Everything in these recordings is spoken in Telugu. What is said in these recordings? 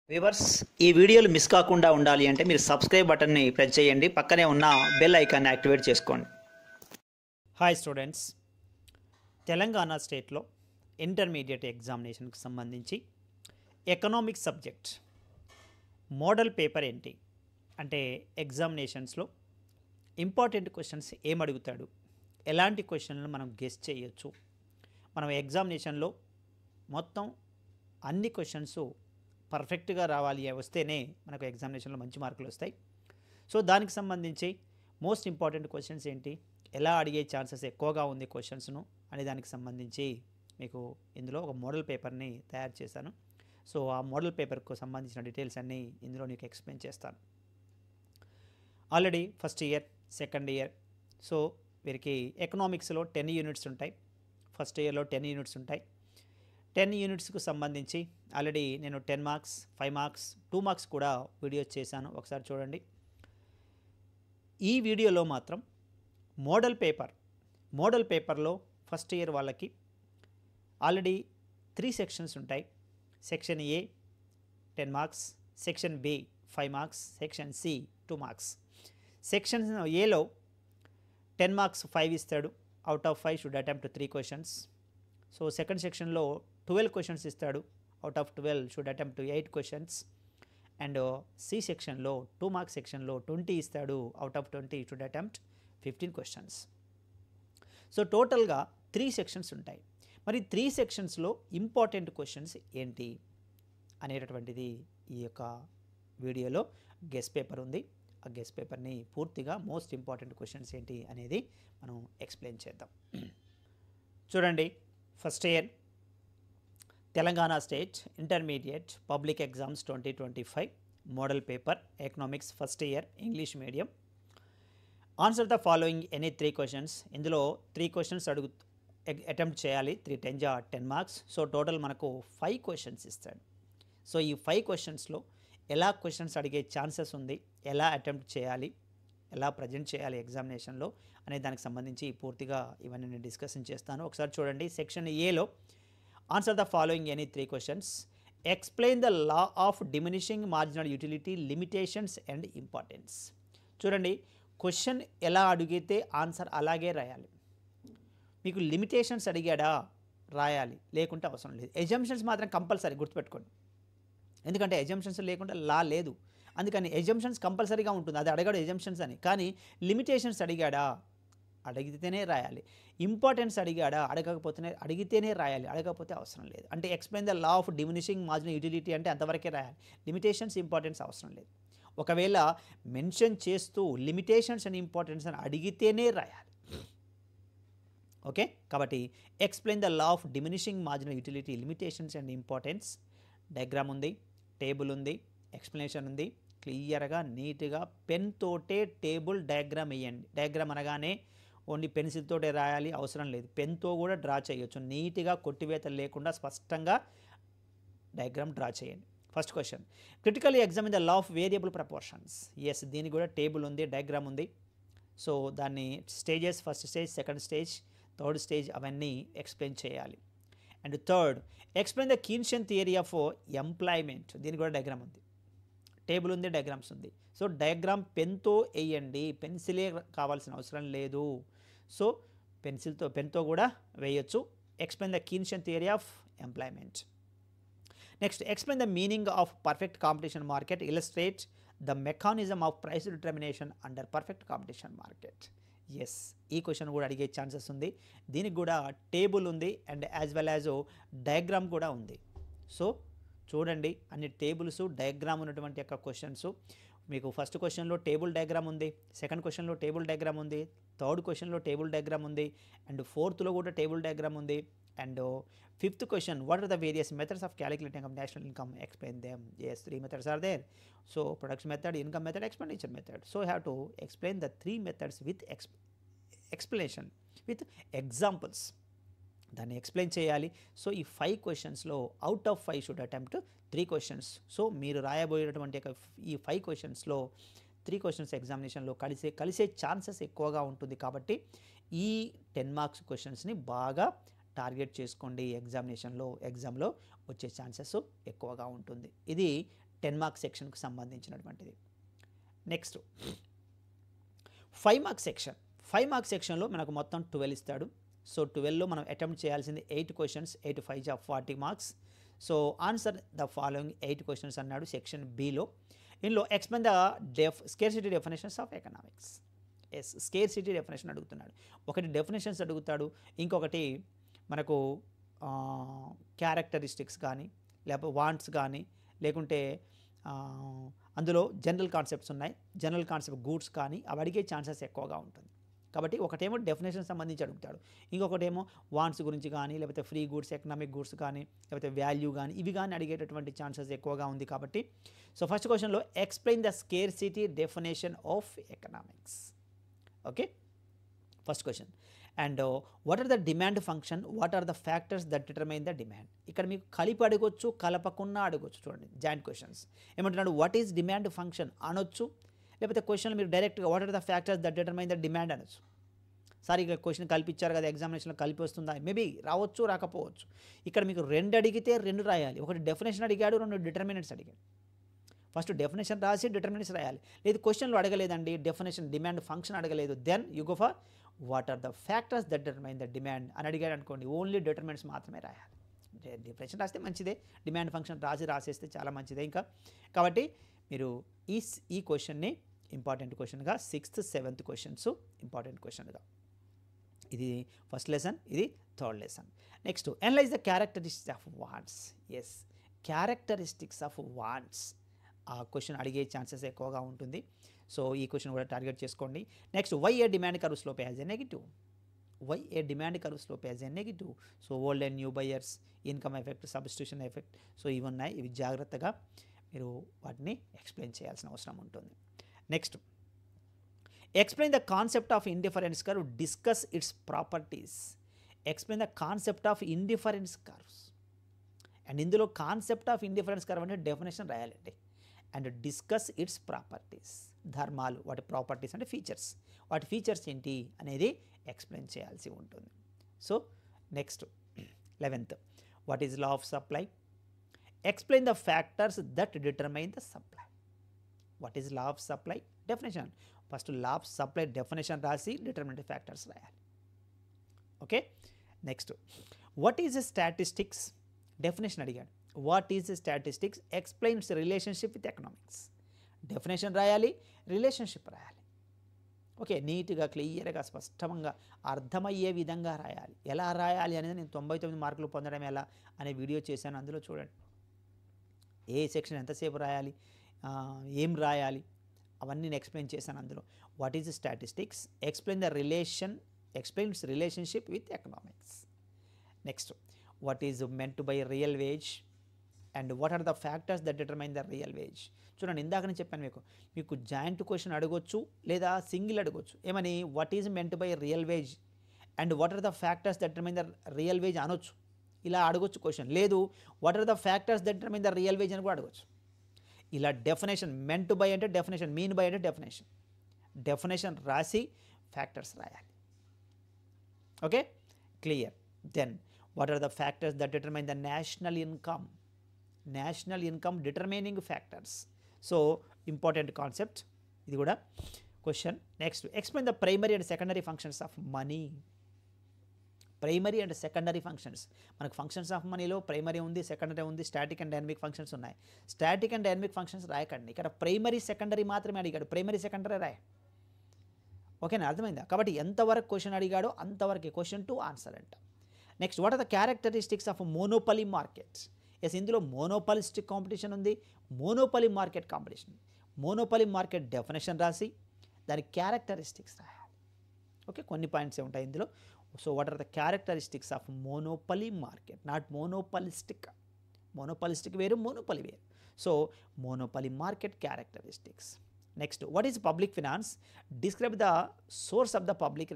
వ్యూవర్స్ ఈ వీడియోలు మిస్ కాకుండా ఉండాలి అంటే మీరు సబ్స్క్రైబ్ బటన్ని ప్రెస్ చేయండి, పక్కనే ఉన్న బెల్ ఐకాన్ని యాక్టివేట్ చేసుకోండి. హాయ్ స్టూడెంట్స్, తెలంగాణ స్టేట్లో ఇంటర్మీడియట్ ఎగ్జామినేషన్కి సంబంధించి ఎకనామిక్స్ సబ్జెక్ట్ మోడల్ పేపర్ ఏంటి అంటే ఎగ్జామినేషన్స్లో ఇంపార్టెంట్ క్వశ్చన్స్ ఏం అడుగుతాడు, ఎలాంటి క్వశ్చన్లను మనం గెస్ చేయొచ్చు, మనం ఎగ్జామినేషన్లో మొత్తం అన్ని క్వశ్చన్స్ పర్ఫెక్ట్గా రావాలి వస్తేనే మనకు ఎగ్జామినేషన్లో మంచి మార్కులు వస్తాయి. సో దానికి సంబంధించి మోస్ట్ ఇంపార్టెంట్ క్వశ్చన్స్ ఏంటి, ఎలా అడిగే ఛాన్సెస్ ఎక్కువగా ఉంది క్వశ్చన్స్ను అనే దానికి సంబంధించి మీకు ఇందులో ఒక మోడల్ పేపర్ని తయారు చేశాను. సో ఆ మోడల్ పేపర్కు సంబంధించిన డీటెయిల్స్ అన్నీ ఇందులో నీకు ఎక్స్ప్లెయిన్ చేస్తాను. Already first year, second year, so వీరికి ఎకనామిక్స్లో 10 యూనిట్స్ ఉంటాయి. ఫస్ట్ ఇయర్లో 10 యూనిట్స్ ఉంటాయి. 10 యూనిట్స్కు సంబంధించి ఆల్రెడీ నేను 10 మార్క్స్, 5 మార్క్స్, 2 మార్క్స్ కూడా వీడియోస్ చేశాను, ఒకసారి చూడండి. ఈ వీడియోలో మాత్రం మోడల్ పేపర్లో ఫస్ట్ ఇయర్ వాళ్ళకి ఆల్రెడీ 3 సెక్షన్స్ ఉంటాయి. Section A 10 marks, section B 5 marks, section C 2 marks. Section ఏలో 10 మార్క్స్ 5 ఇస్తాడు. Out of 5 should attempt 3 questions. So second సెక్షన్లో 12 క్వశ్చన్స్ ఇస్తాడు. Out of 12 should attempt 8 questions. And C సెక్షన్లో 2 మార్క్స్ సెక్షన్లో 20 ఇస్తాడు. Out of 20 should attempt 15 questions. So టోటల్గా 3 సెక్షన్స్ ఉంటాయి. మరి 3 సెక్షన్స్లో ఇంపార్టెంట్ క్వశ్చన్స్ ఏంటి అనేటటువంటిది ఈ యొక్క వీడియోలో గెస్ పేపర్ ఉంది. ఆ గెస్ పేపర్ని పూర్తిగా మోస్ట్ ఇంపార్టెంట్ క్వశ్చన్స్ ఏంటి అనేది మనం ఎక్స్ప్లెయిన్ చేద్దాం. చూడండి, first year Telangana state intermediate public exams 2025 model paper economics first year English medium. Answer the following any 3 questions. ఇందులో 3 క్వశ్చన్స్ అటెంప్ట్ చేయాలి. 3 10 10 మార్క్స్. సో టోటల్ మనకు 5 క్వశ్చన్స్ ఇస్తాడు. సో ఈ 5 క్వశ్చన్స్లో ఎలా క్వశ్చన్స్ అడిగే ఛాన్సెస్ ఉంది, ఎలా అటెంప్ట్ చేయాలి, ఎలా ప్రజెంట్ చేయాలి ఎగ్జామినేషన్లో అనే దానికి సంబంధించి పూర్తిగా ఇవన్నీ నేను డిస్కషన్ చేస్తాను. ఒకసారి చూడండి, సెక్షన్ ఏలో answer the following any 3 questions. Explain the law of diminishing marginal utility limitations and importance. చూడండి, క్వశ్చన్ ఎలా అడిగితే ఆన్సర్ అలాగే రాయాలి. మీకు లిమిటేషన్స్ అడిగాడా రాయాలి, లేకుంటే అవసరం లేదు. ఎజంప్షన్స్ మాత్రం కంపల్సరీ గుర్తుపెట్టుకోండి, ఎందుకంటే ఎజంప్షన్స్ లేకుండా లా లేదు. అందుకని ఎజంప్షన్స్ కంపల్సరీగా ఉంటుంది, అది అడగాడు ఎజంప్షన్స్ అని. కానీ లిమిటేషన్స్ అడిగాడా అడిగితేనే రాయాలి. ఇంపార్టెన్స్ అడిగాడా అడిగితేనే రాయాలి, అడగకపోతే అవసరం లేదు. అంటే explain the law of diminishing marginal utility అంటే అంతవరకే రాయాలి. లిమిటేషన్స్ ఇంపార్టెన్స్ అవసరం లేదు. ఒకవేళ మెన్షన్ చేస్తూ లిమిటేషన్స్ అండ్ ఇంపార్టెన్స్ అని అడిగితేనే రాయాలి. ఓకే, కాబట్టి explain the law of diminishing marginal utility limitations and importance. Diagram ఉంది, టేబుల్ ఉంది, ఎక్స్ప్లెనేషన్ ఉంది. క్లియర్గా నీట్గా పెన్ తోటే టేబుల్ డయాగ్రామ్ వేయండి. డయాగ్రామ్ అనగానే ఓన్లీ పెన్సిల్ తోటే రాయాలి అవసరం లేదు, పెన్తో కూడా డ్రా చేయొచ్చు. నీట్గా కొట్టివేతలు లేకుండా స్పష్టంగా డయాగ్రామ్ డ్రా చేయండి. First question, critically examine the law of variable proportions. Yes, దీనికి కూడా టేబుల్ ఉంది, డయాగ్రామ్ ఉంది. సో దాన్ని stages, first stage, second stage, third stage అవన్నీ ఎక్స్ప్లెయిన్ చేయాలి. And third, explain the Keynesian theory of employment. దీనికి కూడా డయాగ్రామ్ ఉంది, టేబుల్ ఉంది, డయాగ్రామ్స్ ఉంది. సో డయాగ్రామ్ పెన్తో వేయండి, పెన్సిలే కావాల్సిన అవసరం లేదు. సో పెన్తో కూడా వేయొచ్చు. Explain the Keynesian theory of employment. Next, explain the meaning of perfect competition market. Illustrate the mechanism of price determination under perfect competition market. Yes, ఈ క్వశ్చన్ కూడా అడిగే ఛాన్సెస్ ఉంది. దీనికి కూడా టేబుల్ ఉంది and as well as diagram కూడా ఉంది. సో చూడండి, అన్ని టేబుల్స్, డయాగ్రామ్ ఉన్నటువంటి యొక్క క్వశ్చన్స్. మీకు ఫస్ట్ క్వశ్చన్లో టేబుల్ డయాగ్రామ్ ఉంది, సెకండ్ క్వశ్చన్లో టేబుల్ డయాగ్రామ్ ఉంది, థర్డ్ క్వశ్చన్లో టేబుల్ డయాగ్రామ్ ఉంది, అండ్ ఫోర్త్లో కూడా టేబుల్ డయాగ్రామ్ ఉంది. And fifth question, what are the various methods of calculating national income, explain them. Yes, 3 methods are there. So production method, income method, expenditure method. So have to explain the 3 methods with explanation with examples. దాన్ని ఎక్స్ప్లెయిన్ చేయాలి. సో ఈ 5 క్వశ్చన్స్లో out of 5 should attempt 3 questions. So మీరు రాయబోయేటటువంటి ఈ 5 క్వశ్చన్స్లో 3 క్వశ్చన్స్ ఎగ్జామినేషన్లో కలిసే ఛాన్సెస్ ఎక్కువగా ఉంటుంది. కాబట్టి ఈ 10 మార్క్స్ క్వశ్చన్స్ని బాగా టార్గెట్ చేసుకోండి. ఎగ్జామ్లో వచ్చే ఛాన్సెస్ ఎక్కువగా ఉంటుంది. ఇది 10 మార్క్స్ సెక్షన్కు సంబంధించినటువంటిది. Next 5 marks section. 5 మార్క్స్ సెక్షన్లో మనకు మొత్తం 12 ఇస్తాడు. సో 12లో మనం అటెంప్ట్ చేయాల్సింది 8 questions, 8 5 40 marks. So answer the following 8 questions అన్నాడు సెక్షన్ బిలో. ఇందులో explain the scarcity definitions of economics. Scarcity definition అడుగుతున్నాడు. ఒకటి డెఫినేషన్స్ అడుగుతాడు, ఇంకొకటి మనకు క్యారెక్టరిస్టిక్స్ కానీ లేకపోతే వాంట్స్ కానీ లేకుంటే అందులో జనరల్ కాన్సెప్ట్స్ ఉన్నాయి, జనరల్ కాన్సెప్ట్ గూడ్స్ కానీ అవి అడిగే ఛాన్సెస్ ఎక్కువగా ఉంటుంది. కాబట్టి ఒకటేమో డెఫినేషన్ సంబంధించి అడుగుతాడు, ఇంకొకటేమో వాంట్స్ గురించి కానీ లేకపోతే ఫ్రీ గూడ్స్, ఎకనామిక్ గూడ్స్ కానీ లేకపోతే వాల్యూ కానీ ఇవి కానీ అడిగేటటువంటి ఛాన్సెస్ ఎక్కువగా ఉంది. కాబట్టి సో ఫస్ట్ క్వశ్చన్లో explain the scarcity definition of economics. Okay, first question. And what are the demand function, what are the factors that determine the demand. ఇక్కడ మీకు కలిపి అడగొచ్చు, కలపకుండా అడగొచ్చు. చూడండి జాయింట్ క్వశ్చన్స్. ఏమంటున్నాడు, వాట్ ఈజ్ డిమాండ్ ఫంక్షన్ అనొచ్చు, లేకపోతే క్వశ్చన్లో మీరు డైరెక్ట్గా what are the factors that determine the demand అనొచ్చు. సార్ ఇక క్వశ్చన్ కల్పించారు కదా ఎగ్జామినేషన్లో కలిపి వస్తుందా, మేబీ రావచ్చు రాకపోవచ్చు. ఇక్కడ మీకు 2 అడిగితే 2 రాయాలి. ఒకటి డెఫినేషన్ అడిగాడు, 2 డిటర్మినెంట్స్ అడిగాడు. ఫస్ట్ డెఫినేషన్ రాసి డిటర్మినెంట్స్ రాయాలి. లేదు క్వశ్చన్లో అడగలేదండి, డెఫినేషన్ డిమాండ్ ఫంక్షన్ అడగలేదు, then you go for what are the factors that determine the demand అని అడిగాడు అనుకోండి, ఓన్లీ డిటర్మినెంట్స్ మాత్రమే రాయాలి. డెఫినేషన్ రాస్తే మంచిదే, డిమాండ్ ఫంక్షన్ రాసేస్తే చాలా మంచిదే ఇంకా. కాబట్టి మీరు ఈ క్వశ్చన్ని ఇంపార్టెంట్ క్వశ్చన్గా 6th 7th క్వశ్చన్స్ ఇంపార్టెంట్ క్వశ్చన్గా. ఇది ఫస్ట్ లెసన్, ఇది third lesson. Next analyse the characteristics of wants. Yes, characteristics of wants ఆ క్వశ్చన్ అడిగే ఛాన్సెస్ ఎక్కువగా ఉంటుంది. సో ఈ క్వశ్చన్ కూడా టార్గెట్ చేసుకోండి. Next why a demand curve slope has a negative. Why a demand curve slope has a negative. So old and new buyers, income effect, substitution effect, so ఇవి ఉన్నాయి. ఇవి జాగ్రత్తగా మీరు వాటిని ఎక్స్ప్లెయిన్ చేయాల్సిన అవసరం ఉంటుంది. Next explain the concept of indifference curve, discuss its properties. Explain the concept of indifference curves. And ఇందులో కాన్సెప్ట్ ఆఫ్ ఇండిఫరెన్స్ కర్వ్ అంటే డెఫినేషన్ రాయాలండి. అండ్ డిస్కస్ ఇట్స్ ప్రాపర్టీస్, ధర్మాలు, వాటి ప్రాపర్టీస్ అంటే ఫీచర్స్, వాటి ఫీచర్స్ ఏంటి అనేది ఎక్స్ప్లెయిన్ చేయాల్సి ఉంటుంది. So next 11th what is law of supply. Explain the factors that determine the supply. What is law of supply, definition. First law of supply definition రాసి డిటర్మినెంట్ ఫ్యాక్టర్స్ రాయాలి. Okay, next what is statistics, definition అడిగాడు. What is statistics, explains relationship with economics. Definition రాయాలి, రిలేషన్షిప్ రాయాలి. ఓకే, నీట్గా క్లియర్గా స్పష్టంగా అర్థమయ్యే విధంగా రాయాలి. ఎలా రాయాలి అనేది నేను 99 మార్కులు పొందడం ఎలా అనే వీడియో చేశాను, అందులో చూడండి. ఏ సెక్షన్ ఎంతసేపు రాయాలి, ఏం రాయాలి అవన్నీ నేను ఎక్స్ప్లెయిన్ చేశాను అందులో. What is statistics, explains relationship with economics. Next what is meant by real wage and what are the factors that determine the real wage. చూడండి, ఇందాక నేను చెప్పాను మీకు జాయింట్ క్వశ్చన్ అడగొచ్చు లేదా సింగిల్ అడగొచ్చు. ఏమని, what is meant by real wage and what are the factors that determine the real wage అనొచ్చు, ఇలా అడగొచ్చు క్వశ్చన్. లేదు what are the factors that determine the real wage అని కూడా అడగొచ్చు. ఇలా డెఫినేషన్, మెంట్ బై అంటే డెఫినేషన్, మీన్ బై అంటే డెఫినేషన్ రాసి ఫ్యాక్టర్స్ రాయాలి. Okay, clear. Then what are the factors that determine the national income determining factors. So important concept ఇది కూడా question. Next explain the primary and secondary functions of money. Primary and secondary functions, మనకు ఫంక్షన్స్ ఆఫ్ మనీలో ప్రైమరీ ఉంది, సెకండరీ ఉంది, స్టాటిక్ అండ్ డైనమిక్ ఫంక్షన్స్ ఉన్నాయి. స్టాటిక్ అండ్ డైనమిక్ ఫంక్షన్స్ రాయకండి, ఇక్కడ ప్రైమరీ సెకండరీ మాత్రమే అడిగాడు. ప్రైమరీ సెకండరీ రాయ. ఓకేనా, అర్థమైందా? కాబట్టి ఎంతవరకు క్వశ్చన్ అడిగాడో అంతవరకు క్వశ్చన్ టు ఆన్సర్ అంట. Next what are the characteristics of monopoly markets. Yes, ఇందులో మోనోపాలిస్టిక్ కాంపిటీషన్ ఉంది, monopoly market competition. Monopoly market definition రాసి దాని క్యారెక్టరిస్టిక్స్ రాయాలి. ఓకే, కొన్ని పాయింట్స్ ఉంటాయి ఇందులో. So what are the characteristics of monopoly market, not monopolistic. Monopolistic వేరు, మోనోపలీ వేరు. So monopoly market characteristics. Next what is public finance, describe the source of the public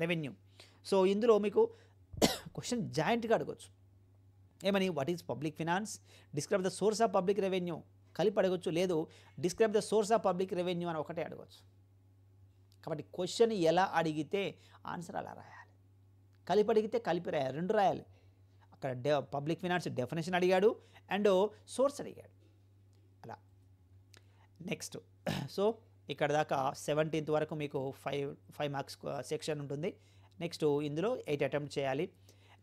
revenue. So ఇందులో మీకు క్వశ్చన్ జాయింట్గా అడగొచ్చు. ఏమని, what is public finance, describe the source of public revenue కలిపి అడగొచ్చు. లేదు describe the source of public revenue అని ఒకటే అడగొచ్చు. కాబట్టి క్వశ్చన్ ఎలా అడిగితే ఆన్సర్ అలా రాయాలి. కలిపి అడిగితే కలిపి రాయాలి, 2 రాయాలి. అక్కడ పబ్లిక్ ఫినాన్స్ డెఫినేషన్ అడిగాడు అండ్ సోర్స్ అడిగాడు. అలా. నెక్స్ట్ సో ఇక్కడ దాకా 17th వరకు మీకు 5 మార్క్స్ సెక్షన్ ఉంటుంది. నెక్స్ట్ ఇందులో 8 అటెంప్ట్ చేయాలి.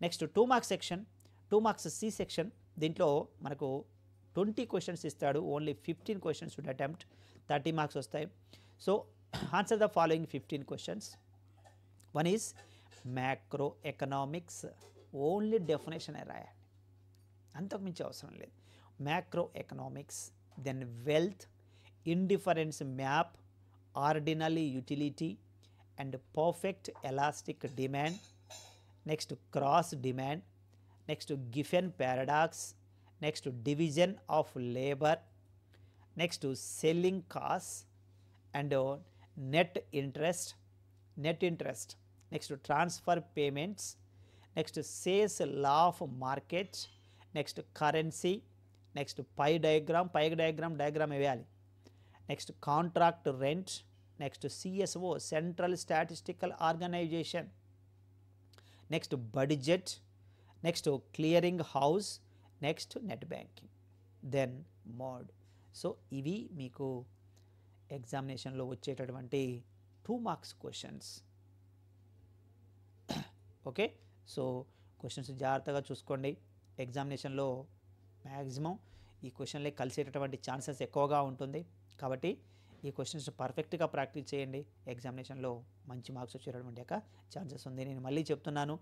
Next 2 marks section, 2 marks C section. దీంట్లో మనకు 20 క్వశ్చన్స్ ఇస్తాడు. Only 15 questions would attempt, 30 marks వస్తాయి. So answer the following 15 questions. One is macro economics, only definition రాయాలి, అంతకు మించి అవసరం లేదు. Macro economics, then wealth, indifference map, ordinary utility and perfect elastic demand. Next cross demand. Next Giffen paradox. Next division of labor. Next selling costs and net interest. Next transfer payments. Next sales law of market. Next currency. Next pie diagram వేయాలి. Next contract rent. Next CSO central statistical organisation. Next budget. Next clearing house. Next net banking, then mode. So ఇవి మీకు ఎగ్జామినేషన్లో వచ్చేటటువంటి 2 marks questions. Okay, so questions జాగ్రత్తగా చూసుకోండి. ఎగ్జామినేషన్లో మ్యాక్సిమం ఈ క్వశ్చన్లే కలిసేటటువంటి ఛాన్సెస్ ఎక్కువగా ఉంటుంది. కాబట్టి ఈ క్వశ్చన్స్ పర్ఫెక్ట్గా ప్రాక్టీస్ చేయండి. ఎగ్జామినేషన్లో మంచి మార్క్స్ వచ్చేటటువంటి యొక్క ఛాన్సెస్ ఉంది. నేను మళ్ళీ చెప్తున్నాను,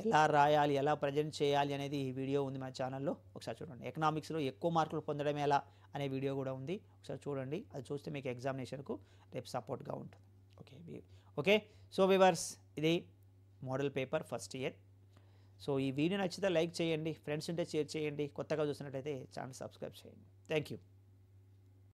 ఎలా రాయాలి, ఎలా ప్రజెంట్ చేయాలి అనేది ఈ వీడియో ఉంది మా ఛానల్లో, ఒకసారి చూడండి. ఎకనామిక్స్లో ఎక్కువ మార్కులు పొందడం ఎలా అనే వీడియో కూడా ఉంది, ఒకసారి చూడండి. అది చూస్తే మీకు ఎగ్జామినేషన్కు రేపు సపోర్ట్గా ఉంటుంది. ఓకే సో వ్యూవర్స్, ఇది model paper first year. So ఈ వీడియో నచ్చితే లైక్ చేయండి, ఫ్రెండ్స్ ఉంటే షేర్ చేయండి, కొత్తగా చూసినట్టయితే ఛానల్ సబ్స్క్రైబ్ చేయండి. Thank you.